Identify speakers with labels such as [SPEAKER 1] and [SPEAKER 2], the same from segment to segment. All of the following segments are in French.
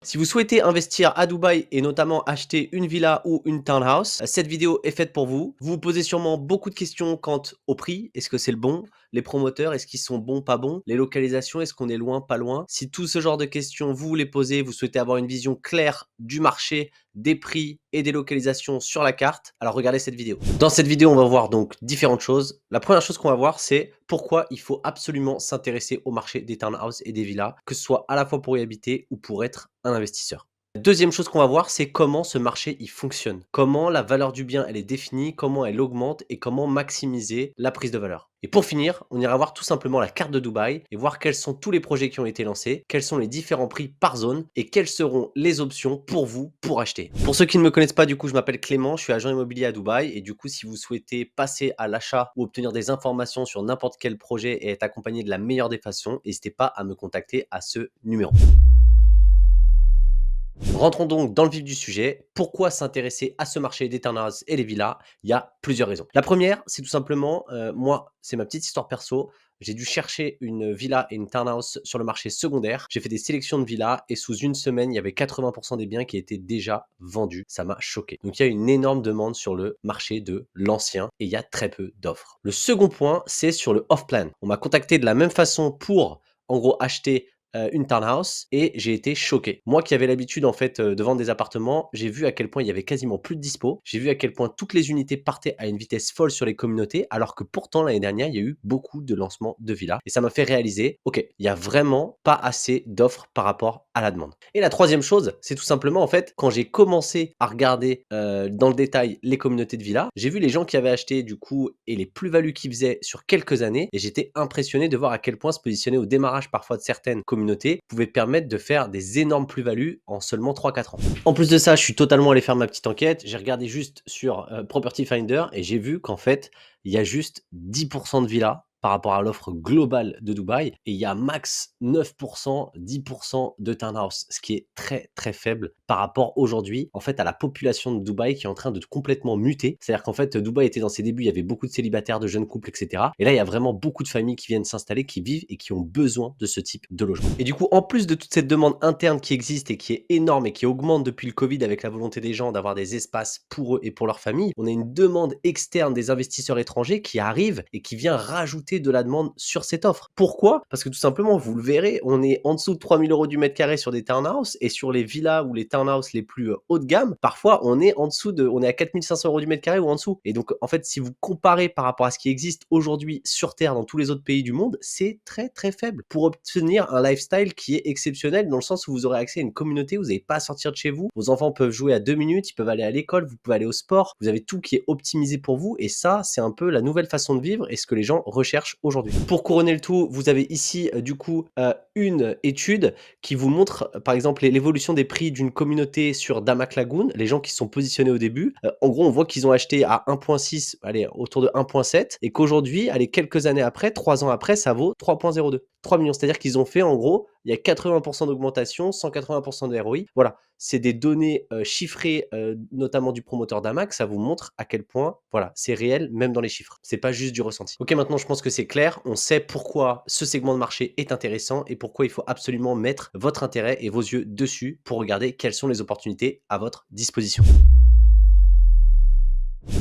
[SPEAKER 1] Si vous souhaitez investir à Dubaï et notamment acheter une villa ou une townhouse, cette vidéo est faite pour vous. Vous vous posez sûrement beaucoup de questions quant au prix. Est-ce que c'est le bon? Les promoteurs, est-ce qu'ils sont bons, pas bons? Les localisations, est-ce qu'on est loin, pas loin? Si tout ce genre de questions, vous les posez, vous souhaitez avoir une vision claire du marché, des prix et des localisations sur la carte, alors regardez cette vidéo. Dans cette vidéo, on va voir donc différentes choses. La première chose qu'on va voir, c'est pourquoi il faut absolument s'intéresser au marché des townhouses et des villas, que ce soit à la fois pour y habiter ou pour être un investisseur. Deuxième chose qu'on va voir, c'est comment ce marché il fonctionne. Comment la valeur du bien elle est définie, comment elle augmente et comment maximiser la prise de valeur. Et pour finir, on ira voir tout simplement la carte de Dubaï et voir quels sont tous les projets qui ont été lancés, quels sont les différents prix par zone et quelles seront les options pour vous pour acheter. Pour ceux qui ne me connaissent pas, du coup, je m'appelle Clément, je suis agent immobilier à Dubaï et du coup, si vous souhaitez passer à l'achat ou obtenir des informations sur n'importe quel projet et être accompagné de la meilleure des façons, n'hésitez pas à me contacter à ce numéro. Rentrons donc dans le vif du sujet. Pourquoi s'intéresser à ce marché des townhouses et les villas? Il y a plusieurs raisons. La première, c'est tout simplement, moi, c'est ma petite histoire perso. J'ai dû chercher une villa et une townhouse sur le marché secondaire. J'ai fait des sélections de villas et sous une semaine, il y avait 80% des biens qui étaient déjà vendus. Ça m'a choqué. Donc il y a une énorme demande sur le marché de l'ancien et il y a très peu d'offres. Le second point, c'est sur le off-plan. On m'a contacté de la même façon pour, en gros, acheter une townhouse et j'ai été choqué. Moi qui avais l'habitude en fait, de vendre des appartements, j'ai vu à quel point il y avait quasiment plus de dispo. J'ai vu à quel point toutes les unités partaient à une vitesse folle sur les communautés, alors que pourtant l'année dernière, il y a eu beaucoup de lancements de villas et ça m'a fait réaliser: «OK, il y a vraiment pas assez d'offres par rapport à la demande». Et la troisième chose, c'est tout simplement en fait, quand j'ai commencé à regarder, dans le détail les communautés de villas, j'ai vu les gens qui avaient acheté du coup et les plus-values qu'ils faisaient sur quelques années et j'étais impressionné de voir à quel point se positionner au démarrage parfois de certaines communautés pouvait permettre de faire des énormes plus-values en seulement 3-4 ans. En plus de ça, je suis totalement allé faire ma petite enquête. J'ai regardé juste sur Property Finder et j'ai vu qu'en fait, il y a juste 10% de villas par rapport à l'offre globale de Dubaï et il y a max 9%, 10% de townhouse, ce qui est très très faible par rapport aujourd'hui en fait à la population de Dubaï qui est en train de complètement muter. C'est-à-dire qu'en fait Dubaï était dans ses débuts, il y avait beaucoup de célibataires, de jeunes couples, etc. Et là il y a vraiment beaucoup de familles qui viennent s'installer, qui vivent et qui ont besoin de ce type de logement. Et du coup, en plus de toute cette demande interne qui existe et qui est énorme et qui augmente depuis le Covid avec la volonté des gens d'avoir des espaces pour eux et pour leur famille, on a une demande externe des investisseurs étrangers qui arrive et qui vient rajouter de la demande sur cette offre. Pourquoi? Parce que tout simplement, vous le verrez, on est en dessous de 3 000 € du mètre carré sur des townhouses et sur les villas ou les townhouses les plus haut de gamme, parfois on est en dessous de, on est à 4 500 € du mètre carré ou en dessous. Et donc, en fait, si vous comparez par rapport à ce qui existe aujourd'hui sur Terre dans tous les autres pays du monde, c'est très très faible. Pour obtenir un lifestyle qui est exceptionnel dans le sens où vous aurez accès à une communauté, vous n'avez pas à sortir de chez vous, vos enfants peuvent jouer à 2 minutes, ils peuvent aller à l'école, vous pouvez aller au sport, vous avez tout qui est optimisé pour vous et ça, c'est un peu la nouvelle façon de vivre et ce que les gens recherchent aujourd'hui. Pour couronner le tout, vous avez ici du coup une étude qui vous montre par exemple l'évolution des prix d'une communauté sur Damak Lagoon, les gens qui sont positionnés au début. En gros, on voit qu'ils ont acheté à 1,6, allez, autour de 1,7 et qu'aujourd'hui, allez, quelques années après, 3 ans après, ça vaut 3,02. 3 millions, c'est-à-dire qu'ils ont fait en gros, il y a 80% d'augmentation, 180% de ROI. Voilà, c'est des données chiffrées, notamment du promoteur d'Amac, ça vous montre à quel point, voilà, c'est réel même dans les chiffres. C'est pas juste du ressenti. Ok, maintenant je pense que c'est clair, on sait pourquoi ce segment de marché est intéressant et pourquoi il faut absolument mettre votre intérêt et vos yeux dessus pour regarder quelles sont les opportunités à votre disposition.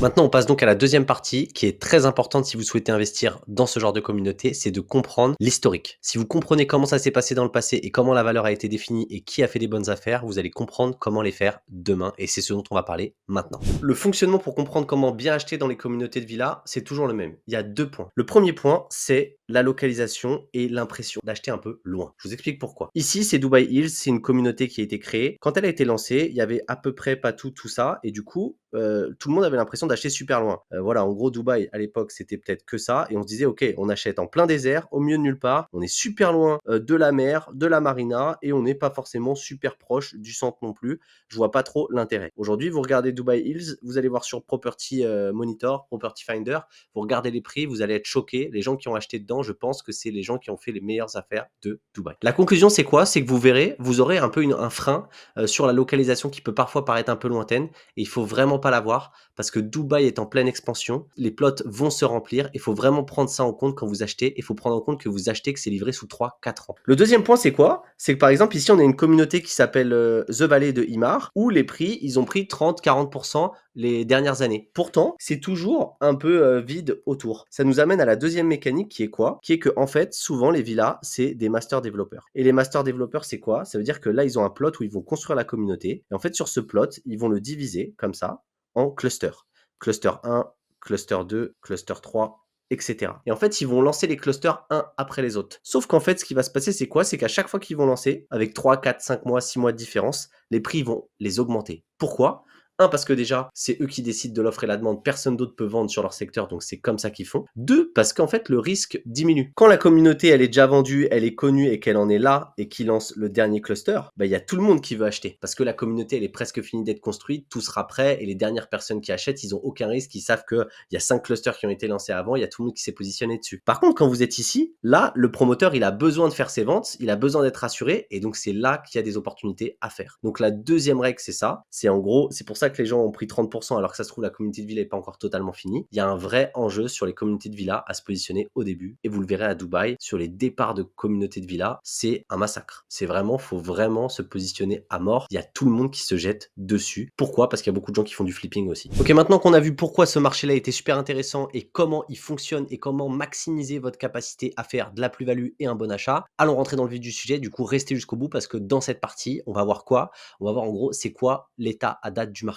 [SPEAKER 1] Maintenant, on passe donc à la deuxième partie qui est très importante si vous souhaitez investir dans ce genre de communauté, c'est de comprendre l'historique. Si vous comprenez comment ça s'est passé dans le passé et comment la valeur a été définie et qui a fait des bonnes affaires, vous allez comprendre comment les faire demain et c'est ce dont on va parler maintenant. Le fonctionnement pour comprendre comment bien acheter dans les communautés de villas, c'est toujours le même. Il y a deux points. Le premier point, c'est la localisation et l'impression d'acheter un peu loin. Je vous explique pourquoi. Ici, c'est Dubai Hills, c'est une communauté qui a été créée. Quand elle a été lancée, il y avait à peu près pas tout ça et du coup, tout le monde avait l'impression d'acheter super loin. Voilà, en gros, Dubaï, à l'époque, c'était peut-être que ça. Et on se disait, OK, on achète en plein désert, au milieu de nulle part. On est super loin de la mer, de la marina, et on n'est pas forcément super proche du centre non plus. Je vois pas trop l'intérêt. Aujourd'hui, vous regardez Dubai Hills, vous allez voir sur Property Monitor, Property Finder, vous regardez les prix, vous allez être choqué. Les gens qui ont acheté dedans temps, je pense que c'est les gens qui ont fait les meilleures affaires de Dubaï. La conclusion, c'est quoi? C'est que vous verrez, vous aurez un peu un frein sur la localisation qui peut parfois paraître un peu lointaine et il faut vraiment pas l'avoir parce que Dubaï est en pleine expansion, les plots vont se remplir, il faut vraiment prendre ça en compte quand vous achetez, il faut prendre en compte que vous achetez que c'est livré sous 3-4 ans. Le deuxième point, c'est quoi? C'est que par exemple, ici, on a une communauté qui s'appelle The Valley de Imar, où les prix, ils ont pris 30-40% les dernières années. Pourtant, c'est toujours un peu vide autour. Ça nous amène à la deuxième mécanique qui est quoi? Qui est que en fait, souvent les villas, c'est des master développeurs. Et les master développeurs, c'est quoi? Ça veut dire que là, ils ont un plot où ils vont construire la communauté. Et en fait, sur ce plot, ils vont le diviser comme ça en clusters. Cluster 1, cluster 2, cluster 3, etc. Et en fait, ils vont lancer les clusters un après les autres. Sauf qu'en fait, ce qui va se passer, c'est quoi? C'est qu'à chaque fois qu'ils vont lancer, avec 3, 4, 5 mois, 6 mois de différence, les prix vont les augmenter. Pourquoi? Un, parce que déjà, c'est eux qui décident de l'offre et la demande, personne d'autre peut vendre sur leur secteur, donc c'est comme ça qu'ils font. Deux, parce qu'en fait, le risque diminue. Quand la communauté, elle est déjà vendue, elle est connue et qu'elle en est là et qu'ils lance le dernier cluster, bah, il y a tout le monde qui veut acheter. Parce que la communauté, elle est presque finie d'être construite, tout sera prêt et les dernières personnes qui achètent, ils ont aucun risque, ils savent qu'il y a 5 clusters qui ont été lancés avant, il y a tout le monde qui s'est positionné dessus. Par contre, quand vous êtes ici, là, le promoteur, il a besoin de faire ses ventes, il a besoin d'être assuré et donc c'est là qu'il y a des opportunités à faire. Donc la deuxième règle, c'est ça. C'est en gros, c'est pour ça que les gens ont pris 30% alors que ça se trouve la communauté de villa n'est pas encore totalement finie. Il y a un vrai enjeu sur les communautés de villa à se positionner au début et vous le verrez à Dubaï sur les départs de communautés de villa, c'est un massacre. C'est vraiment, faut vraiment se positionner à mort. Il y a tout le monde qui se jette dessus. Pourquoi? Parce qu'il y a beaucoup de gens qui font du flipping aussi. Ok, maintenant qu'on a vu pourquoi ce marché-là était super intéressant et comment il fonctionne et comment maximiser votre capacité à faire de la plus-value et un bon achat, allons rentrer dans le vif du sujet. Du coup, restez jusqu'au bout parce que dans cette partie, on va voir quoi? On va voir en gros, c'est quoi l'état à date du marché?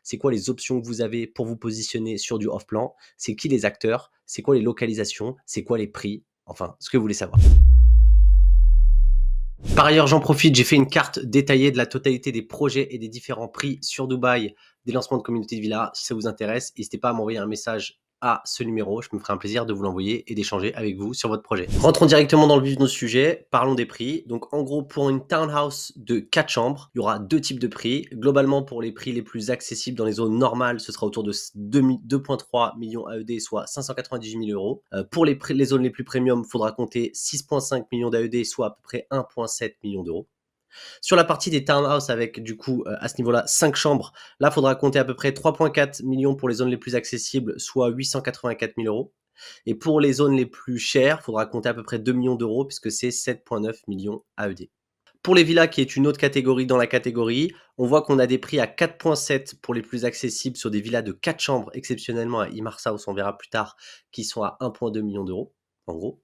[SPEAKER 1] C'est quoi les options que vous avez pour vous positionner sur du off-plan? C'est qui les acteurs? C'est quoi les localisations? C'est quoi les prix? Enfin, ce que vous voulez savoir. Par ailleurs, j'en profite, j'ai fait une carte détaillée de la totalité des projets et des différents prix sur Dubaï, des lancements de communauté de villa. Si ça vous intéresse, n'hésitez pas à m'envoyer un message à ce numéro. Je me ferai un plaisir de vous l'envoyer et d'échanger avec vous sur votre projet. Rentrons directement dans le vif de nos sujets. Parlons des prix. Donc, en gros, pour une townhouse de 4 chambres, il y aura deux types de prix. Globalement, pour les prix les plus accessibles dans les zones normales, ce sera autour de 2,3 millions AED, soit 598 000 euros. Pour les zones les plus premium, il faudra compter 6,5 millions d'AED, soit à peu près 1,7 million d'euros. Sur la partie des townhouses avec du coup à ce niveau-là 5 chambres, là il faudra compter à peu près 3,4 millions pour les zones les plus accessibles, soit 884 000 euros. Et pour les zones les plus chères, il faudra compter à peu près 2 millions d'euros puisque c'est 7,9 millions AED. Pour les villas, qui est une autre catégorie dans la catégorie, on voit qu'on a des prix à 4,7 pour les plus accessibles sur des villas de 4 chambres, exceptionnellement à Imar South, on verra plus tard, qui sont à 1,2 million d'euros, en gros.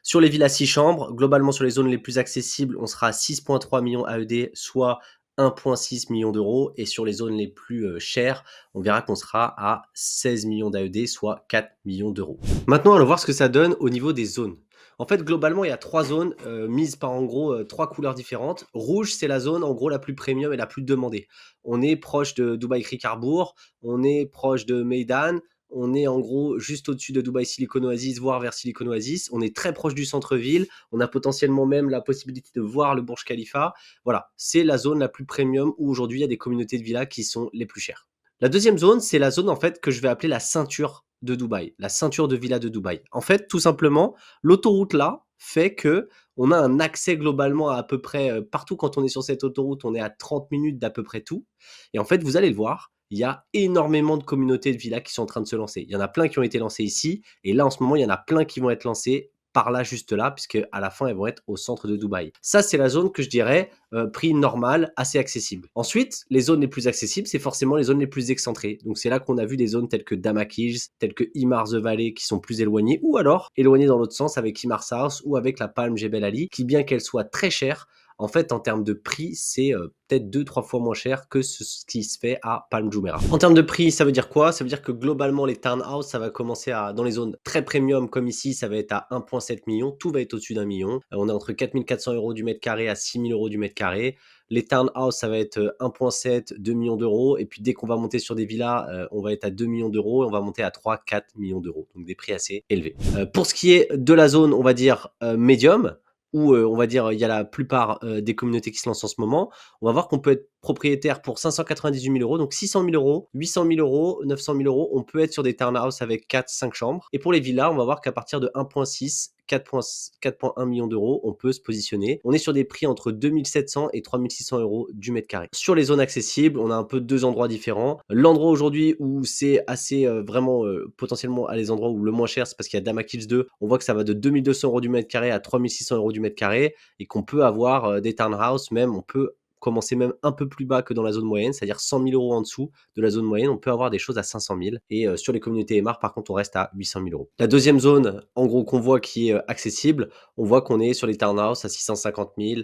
[SPEAKER 1] Sur les villas 6 chambres, globalement sur les zones les plus accessibles, on sera à 6,3 millions AED, soit 1,6 million d'euros. Et sur les zones les plus chères, on verra qu'on sera à 16 millions d'AED, soit 4 millions d'euros. Maintenant, allons voir ce que ça donne au niveau des zones. En fait, globalement, il y a 3 zones mises par en gros 3 couleurs différentes. Rouge, c'est la zone en gros la plus premium et la plus demandée. On est proche de Dubaï Creek Harbour, on est proche de Meydan, on est en gros juste au-dessus de Dubaï Silicon Oasis, voire vers Silicon Oasis. On est très proche du centre-ville. On a potentiellement même la possibilité de voir le Burj Khalifa. Voilà, c'est la zone la plus premium où aujourd'hui il y a des communautés de villas qui sont les plus chères. La deuxième zone, c'est la zone en fait que je vais appeler la ceinture de Dubaï, la ceinture de villas de Dubaï. En fait, tout simplement, l'autoroute là fait que on a un accès globalement à peu près partout. Quand on est sur cette autoroute, on est à 30 minutes d'à peu près tout. Et en fait, vous allez le voir, il y a énormément de communautés de villas qui sont en train de se lancer. Il y en a plein qui ont été lancées ici. Et là, en ce moment, il y en a plein qui vont être lancées par là, juste là, puisque à la fin, elles vont être au centre de Dubaï. Ça, c'est la zone que je dirais prix normal, assez accessible. Ensuite, les zones les plus accessibles, c'est forcément les zones les plus excentrées. Donc, c'est là qu'on a vu des zones telles que Damakilj, telles que Imar The Valley, qui sont plus éloignées, ou alors éloignées dans l'autre sens avec Imar South ou avec la Palm Jebel Ali, qui, bien qu'elle soit très chère, en fait, en termes de prix, c'est peut-être 2-3 fois moins cher que ce qui se fait à Palm Jumeirah. En termes de prix, ça veut dire quoi? Ça veut dire que globalement, les townhouses, ça va commencer dans les zones très premium comme ici, ça va être à 1,7 million. Tout va être au-dessus d'un million. On est entre 4 400 euros du mètre carré à 6 000 euros du mètre carré. Les townhouses, ça va être 1,7, 2 millions d'euros. Et puis, dès qu'on va monter sur des villas, on va être à 2 millions d'euros et on va monter à 3-4 millions d'euros. Donc, des prix assez élevés. Pour ce qui est de la zone, on va dire médium, où on va dire il y a la plupart des communautés qui se lancent en ce moment, on va voir qu'on peut être propriétaires pour 598 000 euros. Donc 600 000 euros, 800 000 euros, 900 000 euros, on peut être sur des townhouses avec 4-5 chambres. Et pour les villas, on va voir qu'à partir de 1,6, 4,1 millions d'euros, on peut se positionner. On est sur des prix entre 2700 et 3600 euros du mètre carré. Sur les zones accessibles, on a un peu deux endroits différents. L'endroit aujourd'hui où c'est assez vraiment potentiellement à les endroits où le moins cher, c'est parce qu'il y a Damac Hills 2. On voit que ça va de 2200 euros du mètre carré à 3600 euros du mètre carré et qu'on peut avoir des townhouses même, on peut commencer même un peu plus bas que dans la zone moyenne, c'est-à-dire 100 000 euros en dessous de la zone moyenne, on peut avoir des choses à 500 000. Et sur les communautés MR, par contre, on reste à 800 000 euros. La deuxième zone, en gros, qu'on voit qui est accessible, on voit qu'on est sur les townhouses à 650 000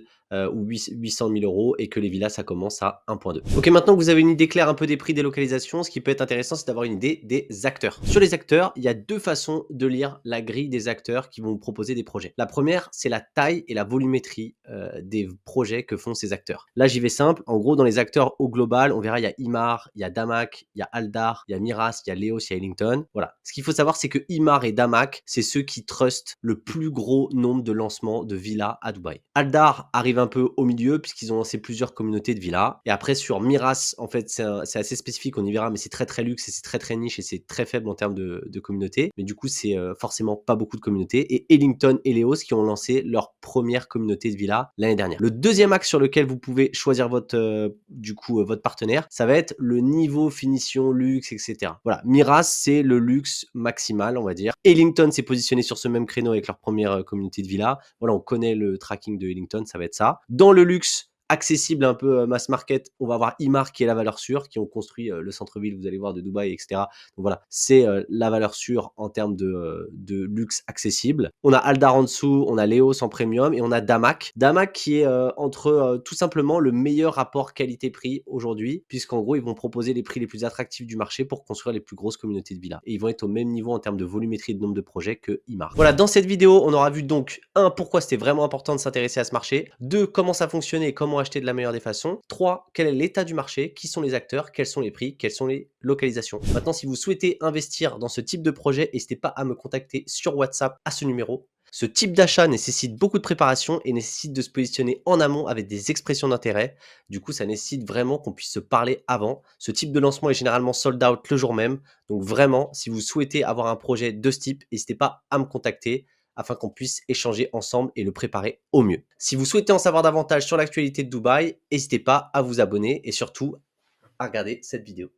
[SPEAKER 1] ou 800 000 euros et que les villas, ça commence à 1,2. Ok, maintenant que vous avez une idée claire un peu des prix des localisations, ce qui peut être intéressant, c'est d'avoir une idée des acteurs. Sur les acteurs, il y a deux façons de lire la grille des acteurs qui vont vous proposer des projets. La première, c'est la taille et la volumétrie des projets que font ces acteurs. Là, j'y vais simple. En gros, dans les acteurs au global, on verra, il y a Imar, il y a Damac, il y a Aldar, il y a Miras, il y a Leos, il y a Ellington. Voilà. Ce qu'il faut savoir, c'est que Imar et Damac, c'est ceux qui trustent le plus gros nombre de lancements de villas à Dubaï. Aldar arrive un peu au milieu puisqu'ils ont lancé plusieurs communautés de villas. Et après, sur Miras, en fait, c'est assez spécifique, on y verra, mais c'est très luxe et c'est très niche et c'est très faible en termes de communauté. Mais du coup, c'est forcément pas beaucoup de communautés. Et Ellington et Leos qui ont lancé leur première communauté de villas l'année dernière. Le deuxième axe sur lequel vous pouvez choisir votre partenaire, ça va être le niveau finition, luxe, etc. Voilà, Miras, c'est le luxe maximal, on va dire. Ellington s'est positionné sur ce même créneau avec leur première communauté de villas. Voilà, on connaît le tracking de Ellington, ça va être ça. Dans le luxe accessible, un peu mass market, on va avoir Imar qui est la valeur sûre, qui ont construit le centre-ville, vous allez voir, de Dubaï, etc. Donc voilà, c'est la valeur sûre en termes de luxe accessible. On a Aldar en dessous, on a Leos en premium et on a Damac. Damac qui est entre tout simplement le meilleur rapport qualité-prix aujourd'hui, puisqu'en gros, ils vont proposer les prix les plus attractifs du marché pour construire les plus grosses communautés de villas. Et ils vont être au même niveau en termes de volumétrie et de nombre de projets que Imar. Voilà, dans cette vidéo, on aura vu donc 1, pourquoi c'était vraiment important de s'intéresser à ce marché, 2, comment ça fonctionnait et comment acheter de la meilleure des façons, 3, quel est l'état du marché, qui sont les acteurs, quels sont les prix, quelles sont les localisations. Maintenant, si vous souhaitez investir dans ce type de projet, n'hésitez pas à me contacter sur WhatsApp à ce numéro. Ce type d'achat nécessite beaucoup de préparation et nécessite de se positionner en amont avec des expressions d'intérêt. Du coup, ça nécessite vraiment qu'on puisse se parler avant. Ce type de lancement est généralement sold out le jour même. Donc vraiment, si vous souhaitez avoir un projet de ce type, n'hésitez pas à me contacter afin qu'on puisse échanger ensemble et le préparer au mieux. Si vous souhaitez en savoir davantage sur l'actualité de Dubaï, n'hésitez pas à vous abonner et surtout à regarder cette vidéo.